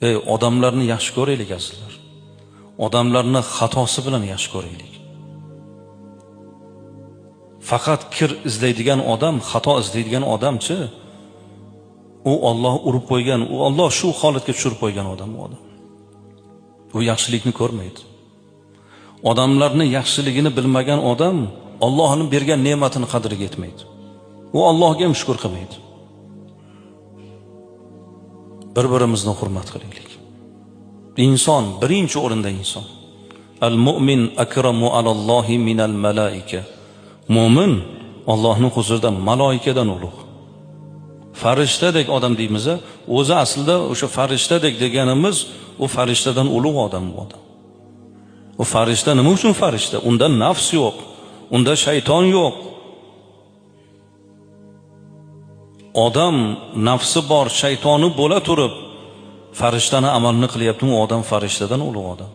Odamlarni yaxshi ko'raylik azizlar. Odamlarni xatosi bilan yaxshi ko'raylik. Faqat kir izlaydigan odam, xato izlaydigan odamchi, u Alloh urib qo'ygan, u Alloh shu holatga tushirib qo'ygan odam u odam. U yaxshilikni ko'rmaydi. Odamlarni yaxshiligini bilmagan odam Allohning bergan ne'matini qadriga yetmaydi. U Allohga ham shukr qilmaydi. Bir-birimizni hurmat qilaylik. Inson birinchi o'rinda inson. Al-mu'min akramu alallohi minal malaika. Mu'min Allohning huzurida maloikadan ulug'. Farishtadek odam deymiz, o'zi aslida o'sha farishtadek deganimiz u farishtadan ulug' odam bu odam. U farishta nima uchun farishta? Unda nafs yo'q, unda shayton yo'q. Odam nafsi bor, shaytoni bo'la turib farishtani amalni qilyapti, u odam farishtadan ulug' odam.